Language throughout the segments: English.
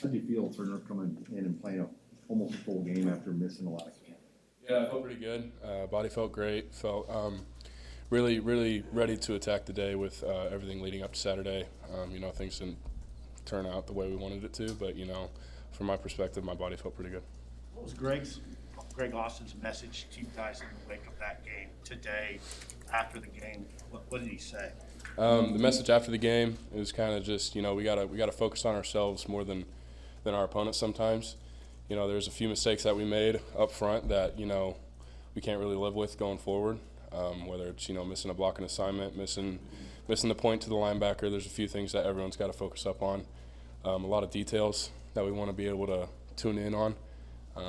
How did you feel, Turner, coming in and playing almost a full game after missing a lot of camp? Yeah, I felt pretty good. Body felt great. Felt really, really ready to attack the day with everything leading up to Saturday. Things didn't turn out the way we wanted it to, but from my perspective, my body felt pretty good. What was Greg Austin's message to you guys in the wake of that game today, after the game? What did he say? The message after the game is kind of just we gotta focus on ourselves more than our opponents sometimes. There's a few mistakes that we made up front that we can't really live with going forward. Whether it's missing a blocking assignment, missing the point to the linebacker. There's a few things that everyone's got to focus up on. A lot of details that we want to be able to tune in on,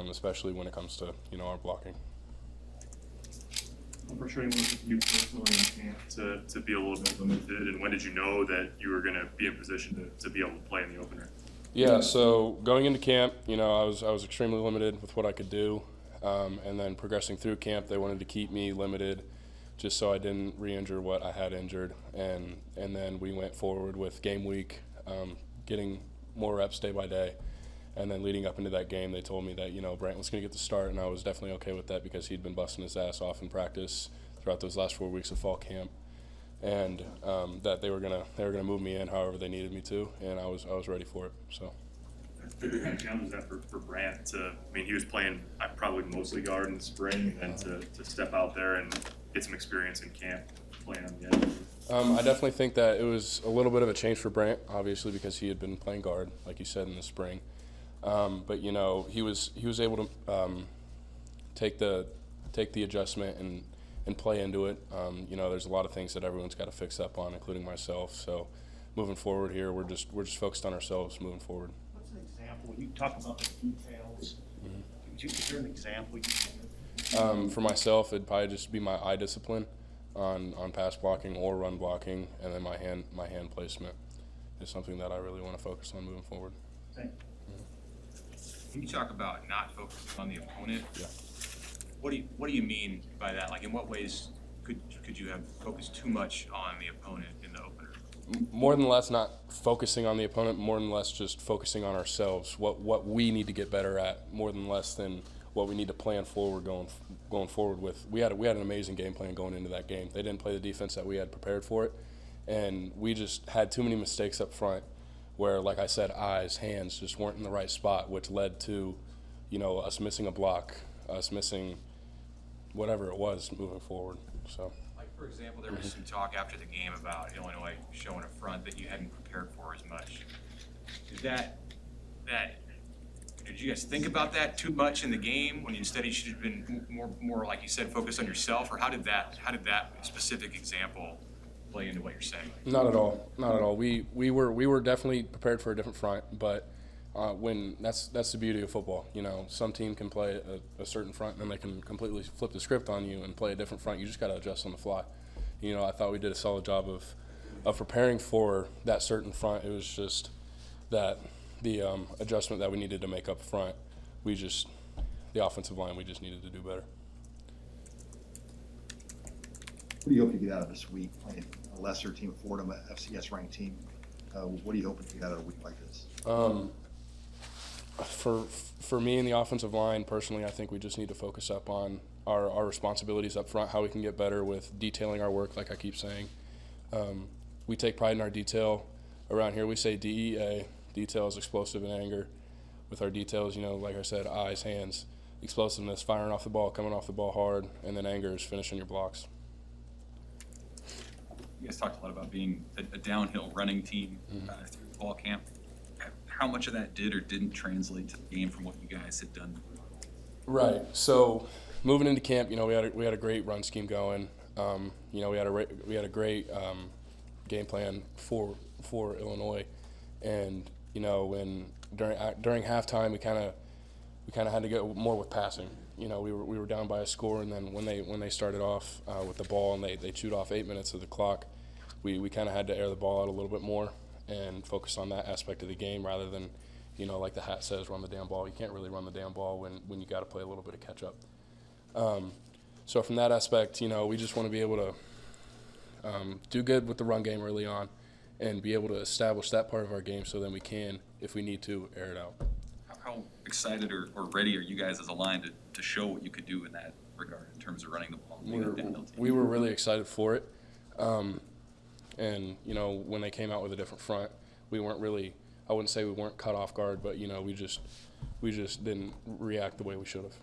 especially when it comes to our blocking. What frustrating was it for you personally in camp to be a little bit limited, and when did you know that you were going to be in position to be able to play in the opener? Yeah, so going into camp, I was extremely limited with what I could do, and then progressing through camp, they wanted to keep me limited just so I didn't re-injure what I had injured, and then we went forward with game week, getting more reps day by day, and then leading up into that game, they told me that Brant was going to get the start, and I was definitely okay with that because he'd been busting his ass off in practice throughout those last 4 weeks of fall camp, and that they were gonna move me in however they needed me to, and I was ready for it. So. What kind of challenge is that for Brant he was playing probably mostly guard in the spring, and to step out there and get some experience in camp playing on the edge? I definitely think that it was a little bit of a change for Brant, obviously because he had been playing guard, like you said, in the spring. But he was able to take the adjustment and play into it. There's a lot of things that everyone's got to fix up on, including myself. So moving forward here, we're just focused on ourselves moving forward. What's an example? You talk about the details. Is there an example you can give? For myself, it'd probably just be my eye discipline on pass blocking or run blocking, and then my hand placement is something that I really want to focus on moving forward. Thank you. Can you talk about not focusing on the opponent? Yeah. What do you mean by that? Like, in what ways could you have focused too much on the opponent in the opener? More than less, not focusing on the opponent. More than less, just focusing on ourselves. What we need to get better at. More than less than what we need to plan forward going forward with. We had an amazing game plan going into that game. They didn't play the defense that we had prepared for it, and we just had too many mistakes up front. Where, like I said, eyes, hands just weren't in the right spot, which led to, us missing a block, us missing whatever it was moving forward. So. Like, for example, there was some talk after the game about Illinois showing a front that you hadn't prepared for as much. Did you guys think about that too much in the game when instead you should have been more like you said, focused on yourself, or how did that specific example play into what you're saying? Not at all. Not at all. We were definitely prepared for a different front, but when that's the beauty of football. Some team can play a certain front and then they can completely flip the script on you and play a different front. You just got to adjust on the fly. I thought we did a solid job of preparing for that certain front. It was just that the adjustment that we needed to make up front, the offensive line, we just needed to do better. What do you hope to get out of this week playing a lesser team, Fordham, a FCS ranked team? What are you hoping to get out of a week like this? For me and the offensive line, personally, I think we just need to focus up on our responsibilities up front, how we can get better with detailing our work, like I keep saying. We take pride in our detail. Around here we say DEA, detail is explosive and anger. With our details, like I said, eyes, hands, explosiveness, firing off the ball, coming off the ball hard, and then anger is finishing your blocks. You guys talked a lot about being a downhill running team through fall camp. How much of that did or didn't translate to the game from what you guys had done? Right. So moving into camp, we had a great run scheme going. We had a great game plan for Illinois, and when during halftime we kind of had to go more with passing. We were down by a score, and then when they started off with the ball and they chewed off 8 minutes of the clock, we kind of had to air the ball out a little bit more and focus on that aspect of the game rather than, like the hat says, run the damn ball. You can't really run the damn ball when you got to play a little bit of catch up. So from that aspect, we just want to be able to do good with the run game early on, and be able to establish that part of our game so then we can, if we need to, air it out. How excited or ready are you guys as a line to show what you could do in that regard in terms of running the ball? Being a downhill team? We were really excited for it. And, you know, when they came out with a different front, we weren't really, I wouldn't say we weren't caught off guard, but, you know, we just didn't react the way we should have.